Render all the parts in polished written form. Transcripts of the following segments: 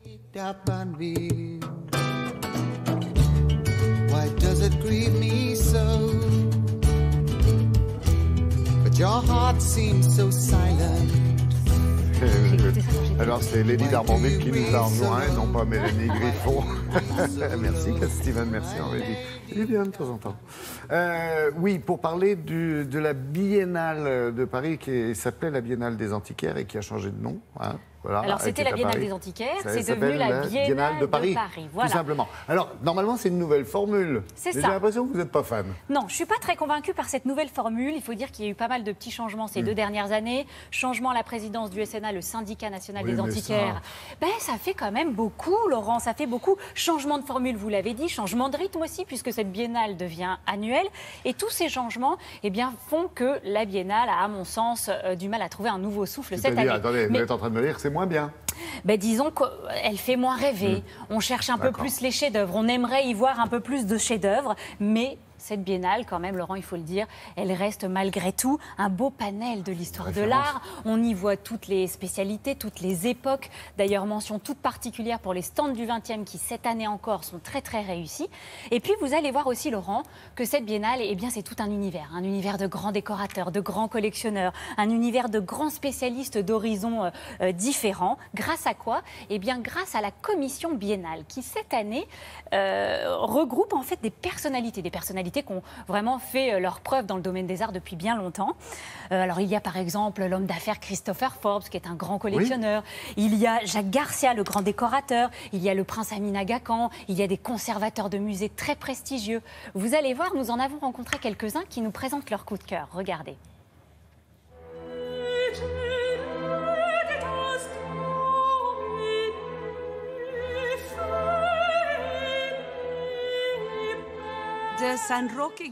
Why does it grieve me so? But your heart seems so silent. Alors c'est Lady d'Armonville qui nous a rejoint, non pas Mélanie Griffon. Merci Steven, merci Aurélie. Il est bien de temps en temps. Oui, pour parler de la Biennale de Paris qui s'appelait la Biennale des Antiquaires et qui a changé de nom. Hein. Voilà, alors c'était la Biennale des Antiquaires, c'est devenu la Biennale de Paris, voilà. Tout simplement. Alors normalement c'est une nouvelle formule. C'est ça. J'ai l'impression que vous n'êtes pas fan. Non, je ne suis pas très convaincue par cette nouvelle formule. Il faut dire qu'il y a eu pas mal de petits changements ces 2 dernières années. Changement à la présidence du SNA, le syndicat national des antiquaires. Ça fait quand même beaucoup, Laurent, ça fait beaucoup. Changement de formule, vous l'avez dit, changement de rythme aussi, puisque cette Biennale devient annuelle. Et tous ces changements font que la Biennale a, à mon sens, du mal à trouver un nouveau souffle cette année. Attendez, vous êtes en train de me dire que c'est moins bien. Disons qu'elle fait moins rêver. On cherche un peu plus les chefs-d'œuvre. On aimerait y voir un peu plus de chefs-d'œuvre, mais cette biennale, quand même, Laurent, il faut le dire, elle reste malgré tout un beau panel de l'histoire de l'art. On y voit toutes les spécialités, toutes les époques. D'ailleurs, mention toute particulière pour les stands du 20e qui, cette année encore, sont très, très réussis. Et puis, vous allez voir aussi, Laurent, que cette biennale, c'est tout un univers de grands décorateurs, de grands collectionneurs, un univers de grands spécialistes d'horizons différents. Grâce à quoi? Grâce à la commission biennale qui, cette année, regroupe en fait des personnalités qui ont vraiment fait leur preuve dans le domaine des arts depuis bien longtemps. Alors, il y a par exemple l'homme d'affaires Christopher Forbes, qui est un grand collectionneur. Il y a Jacques Garcia, le grand décorateur. Il y a le prince Amin Aga Khan. Il y a des conservateurs de musées très prestigieux. Vous allez voir, nous en avons rencontré quelques-uns qui nous présentent leur coup de cœur. Regardez.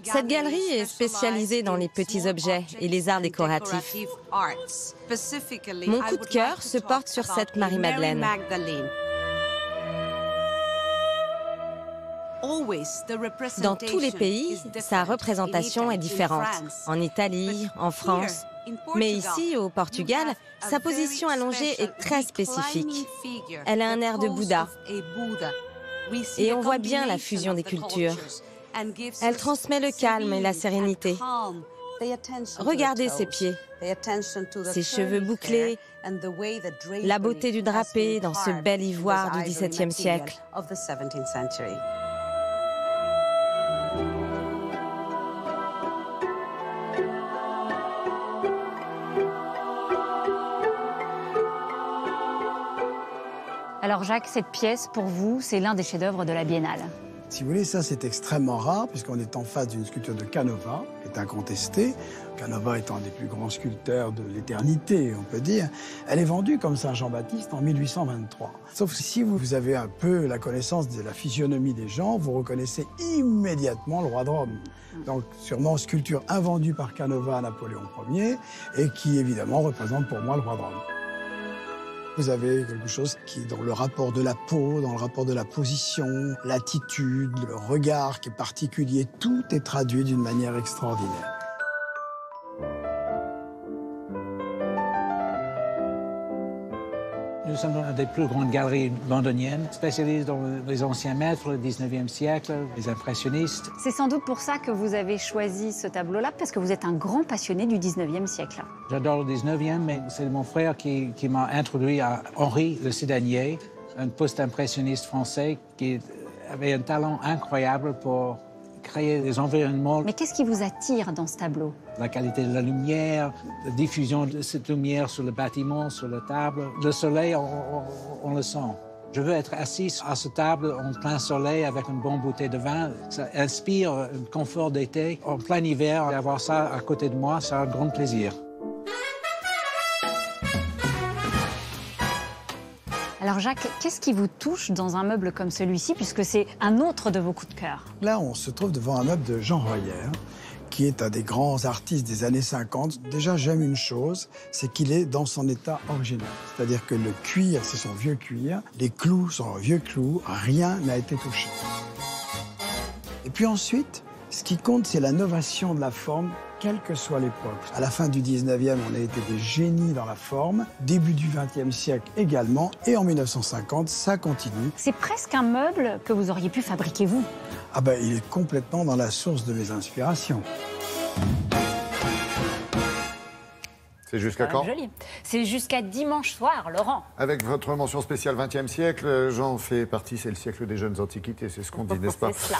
Cette galerie est spécialisée dans les petits objets et les arts décoratifs. Mon coup de cœur se porte sur cette Marie-Madeleine. Dans tous les pays, sa représentation est différente. En Italie, en France. Mais ici, au Portugal, sa position allongée est très spécifique. Elle a un air de Bouddha. Et on voit bien la fusion des cultures. Elle transmet le calme et la sérénité. Regardez ses pieds, ses cheveux bouclés, la beauté du drapé dans ce bel ivoire du XVIIe siècle. Alors Jacques, cette pièce, pour vous, c'est l'un des chefs-d'œuvre de la Biennale. Si vous voulez, ça c'est extrêmement rare puisqu'on est en face d'une sculpture de Canova, qui est incontestée. Canova étant un des plus grands sculpteurs de l'éternité, on peut dire. Elle est vendue comme Saint Jean-Baptiste en 1823. Sauf que si vous avez un peu la connaissance de la physionomie des gens, vous reconnaissez immédiatement le roi de Rome. Donc sûrement sculpture invendue par Canova à Napoléon Ier et qui évidemment représente pour moi le roi de Rome. Vous avez quelque chose qui est dans le rapport de la peau, dans le rapport de la position, l'attitude, le regard qui est particulier. Tout est traduit d'une manière extraordinaire. Nous sommes dans une des plus grandes galeries londoniennes, spécialisées dans les anciens maîtres, le 19e siècle, les impressionnistes. C'est sans doute pour ça que vous avez choisi ce tableau-là, parce que vous êtes un grand passionné du 19e siècle. J'adore le 19e, mais c'est mon frère qui m'a introduit à Henri Le Sédanier, un post-impressionniste français qui avait un talent incroyable pour créer des environnements. Mais qu'est-ce qui vous attire dans ce tableau? La qualité de la lumière, la diffusion de cette lumière sur le bâtiment, sur la table. Le soleil, on le sent. Je veux être assis à cette table en plein soleil avec une bonne bouteille de vin. Ça inspire un confort d'été. En plein hiver, avoir ça à côté de moi, c'est un grand plaisir. Alors Jacques, qu'est-ce qui vous touche dans un meuble comme celui-ci, puisque c'est un autre de vos coups de cœur? Là, on se trouve devant un meuble de Jean Royer, qui est un des grands artistes des années 50. Déjà, j'aime une chose, c'est qu'il est dans son état original. C'est-à-dire que le cuir, c'est son vieux cuir, les clous sont vieux clous, rien n'a été touché. Et puis ensuite, Ce qui compte, c'est la novation de la forme, quelle que soit l'époque. À la fin du 19e, on a été des génies dans la forme. Début du 20e siècle également. Et en 1950, ça continue. C'est presque un meuble que vous auriez pu fabriquer vous. Ah ben, il est complètement dans la source de mes inspirations. C'est jusqu'à quand? Joli. C'est jusqu'à dimanche soir, Laurent. Avec votre mention spéciale 20e siècle, j'en fais partie, c'est le siècle des jeunes antiquités, c'est ce qu'on dit, n'est-ce pas? C'est cela.